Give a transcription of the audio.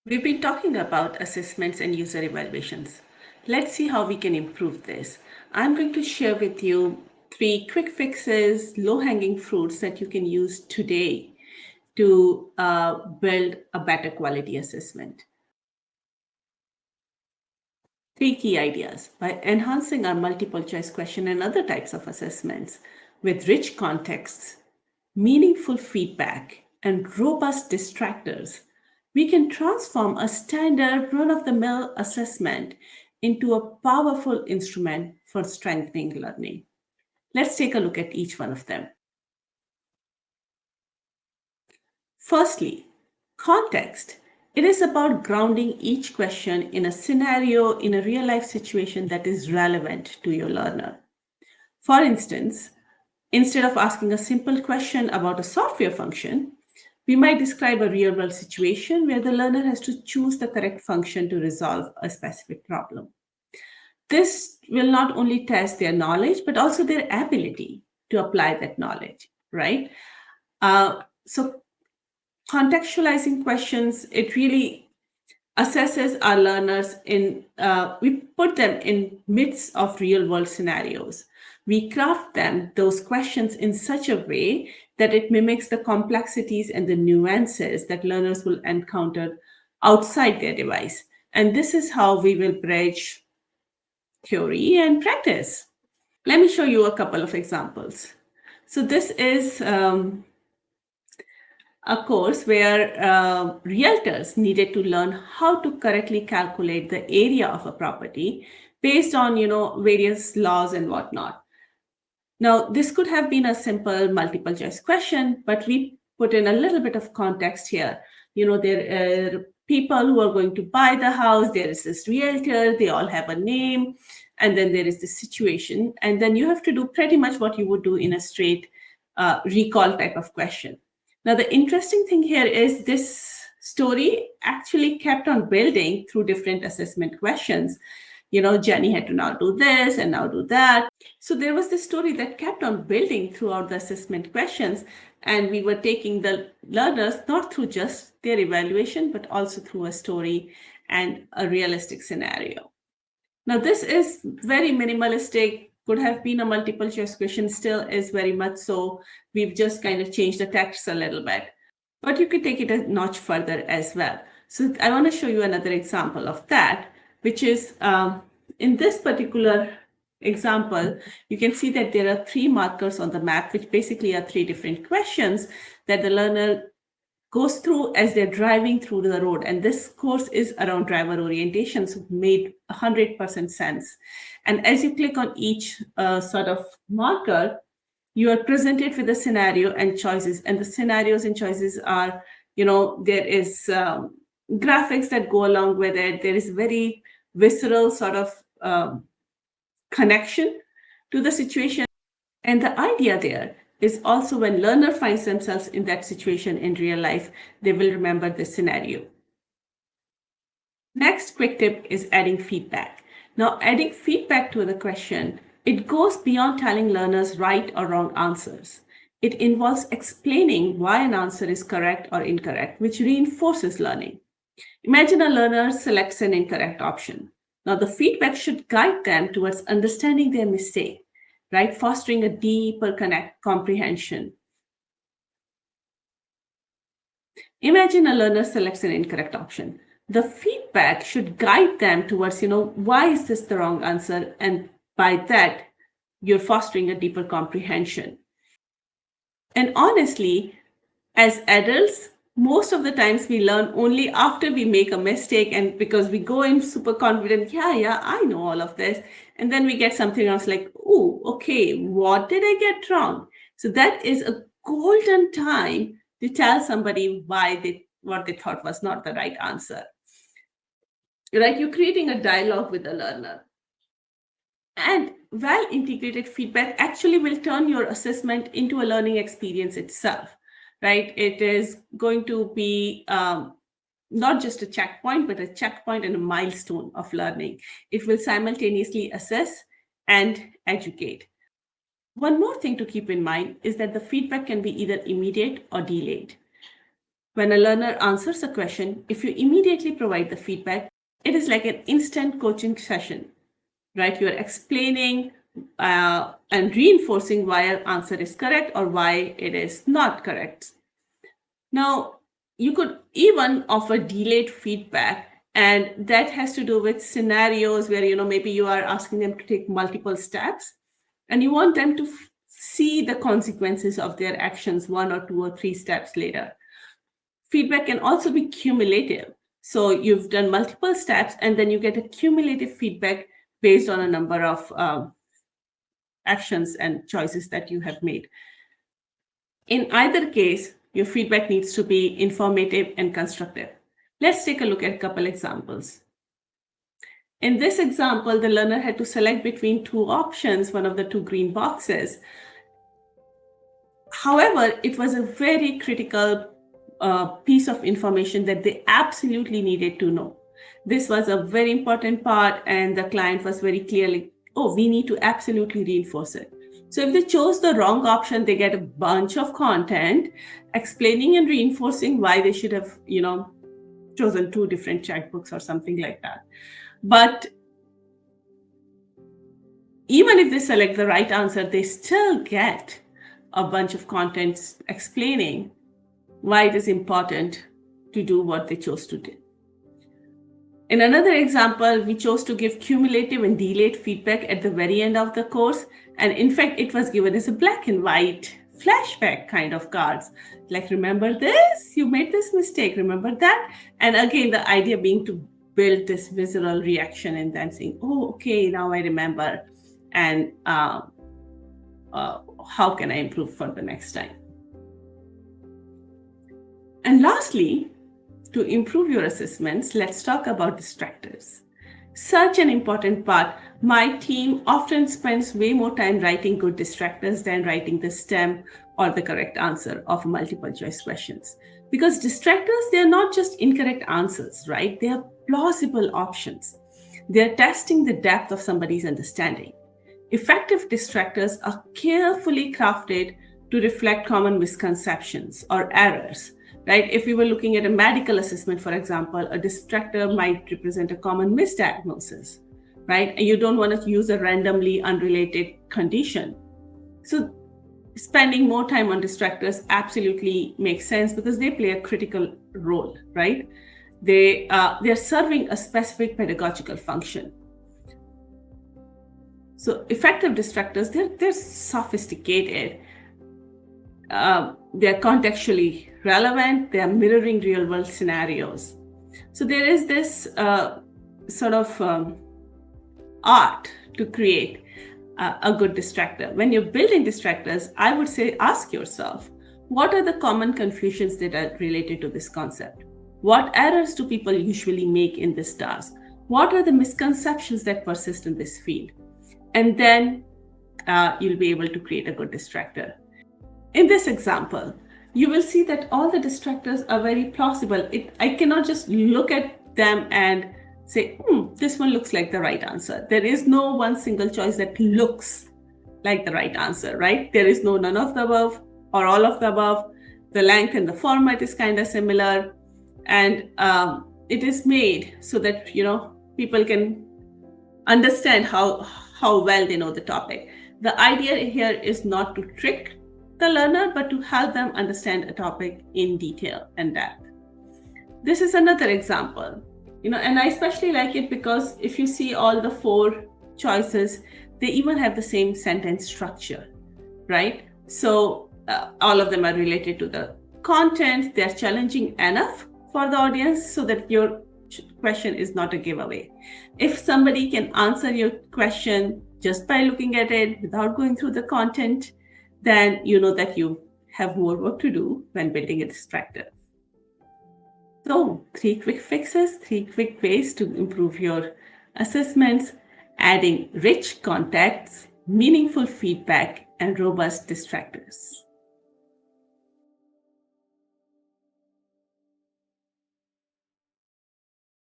We've been talking about assessments and user evaluations. Let's see how we can improve this. I'm going to share with you 3 quick fixes, low-hanging fruits that you can use today to build a better quality assessment. 3 key ideas. By enhancing our multiple choice question and other types of assessments with rich contexts, meaningful feedback, and robust distractors, we can transform a standard run of the mill assessment into a powerful instrument for strengthening learning. Let's take a look at each one of them. Firstly, context. It is about grounding each question in a scenario, in a real life situation that is relevant to your learner. For instance, instead of asking a simple question about a software function, we might describe a real world situation where the learner has to choose the correct function to resolve a specific problem. This will not only test their knowledge, but also their ability to apply that knowledge, right? So contextualizing questions, it really assesses our learners in, we put them in midst of real world scenarios. We craft them, those questions, in such a way that it mimics the complexities and the nuances that learners will encounter outside their device. And this is how we will bridge theory and practice. Let me show you a couple of examples. So this is a course where realtors needed to learn how to correctly calculate the area of a property based on various laws and whatnot. Now, this could have been a simple multiple choice question, but we put in a little bit of context here. There are people who are going to buy the house, there is this realtor, they all have a name, and then there is this situation. And then you have to do pretty much what you would do in a straight recall type of question. Now, the interesting thing here is this story actually kept on building through different assessment questions. Jenny had to now do this and now do that. So there was this story that kept on building throughout the assessment questions. And we were taking the learners not through just their evaluation, but also through a story and a realistic scenario. Now, this is very minimalistic, could have been a multiple choice question, still is very much so. We've just kind of changed the text a little bit, but you could take it a notch further as well. So I want to show you another example of that, which is in this particular example, you can see that there are 3 markers on the map, which basically are 3 different questions that the learner goes through as they're driving through the road. And this course is around driver orientation, so it made 100% sense. And as you click on each sort of marker, you are presented with a scenario and choices. And the scenarios and choices are, there is graphics that go along with it. There is very visceral sort of connection to the situation. And the idea there is also when learner finds themselves in that situation in real life, they will remember this scenario. Next quick tip is adding feedback. Now, adding feedback to the question, it goes beyond telling learners right or wrong answers. It involves explaining why an answer is correct or incorrect, which reinforces learning. Imagine a learner selects an incorrect option. Now, the feedback should guide them towards understanding their mistake, right? Fostering a deeper comprehension. Imagine a learner selects an incorrect option. The feedback should guide them towards, why is this the wrong answer? And by that, you're fostering a deeper comprehension. And honestly, as adults, most of the times we learn only after we make a mistake, and because we go in super confident, yeah, I know all of this. And then we get something else like, oh, okay, what did I get wrong? So that is a golden time to tell somebody what they thought was not the right answer. Right? You're creating a dialogue with the learner. And well-integrated feedback actually will turn your assessment into a learning experience itself, right? It is going to be not just a checkpoint, but a checkpoint and a milestone of learning. It will simultaneously assess and educate. One more thing to keep in mind is that the feedback can be either immediate or delayed. when a learner answers a question, if you immediately provide the feedback, it is like an instant coaching session, right? You're explaining and reinforcing why an answer is correct or why it is not correct. Now, you could even offer delayed feedback, and that has to do with scenarios where, maybe you are asking them to take multiple steps and you want them to see the consequences of their actions 1 or 2 or 3 steps later. Feedback can also be cumulative. So you've done multiple steps and then you get a cumulative feedback based on a number of actions and choices that you have made. In either case, your feedback needs to be informative and constructive. Let's take a look at a couple examples. In this example, the learner had to select between 2 options, one of the 2 green boxes. However, it was a very critical piece of information that they absolutely needed to know. This was a very important part, and the client was very clearly, we need to absolutely reinforce it. So if they chose the wrong option, they get a bunch of content explaining and reinforcing why they should have, chosen 2 different checkbooks or something like that. But even if they select the right answer, they still get a bunch of content explaining why it is important to do what they chose to do. In another example, we chose to give cumulative and delayed feedback at the very end of the course. And in fact, it was given as a black and white flashback kind of cards. Like, remember this? You made this mistake. Remember that? And again, the idea being to build this visceral reaction and then saying, okay, now I remember. And how can I improve for the next time? And lastly, to improve your assessments, let's talk about distractors. Such an important part. My team often spends way more time writing good distractors than writing the STEM or the correct answer of multiple choice questions. Because distractors, they're not just incorrect answers, right? They are plausible options. They're testing the depth of somebody's understanding. Effective distractors are carefully crafted to reflect common misconceptions or errors. Right? If we were looking at a medical assessment, for example, a distractor might represent a common misdiagnosis, right? And you don't want to use a randomly unrelated condition. So spending more time on distractors absolutely makes sense because they play a critical role, right? They're serving a specific pedagogical function. So effective distractors, they're sophisticated. They're contextually relevant, they are mirroring real world scenarios. So there is this sort of art to create a good distractor. When you're building distractors, I would say ask yourself, what are the common confusions that are related to this concept? What errors do people usually make in this task? What are the misconceptions that persist in this field? And then you'll be able to create a good distractor. In this example, you will see that all the distractors are very plausible. I cannot just look at them and say, this one looks like the right answer. There is no one single choice that looks like the right answer, right? There is no none of the above or all of the above. The length and the format is kind of similar. And it is made so that, people can understand how well they know the topic. The idea here is not to trick the learner, but to help them understand a topic in detail and depth. This is another example, and I especially like it because if you see all the 4 choices, they even have the same sentence structure, right? So all of them are related to the content. They're challenging enough for the audience so that your question is not a giveaway. If somebody can answer your question just by looking at it without going through the content, then you know that you have more work to do when building a distractor. So 3 quick fixes, 3 quick ways to improve your assessments: adding rich context, meaningful feedback, and robust distractors.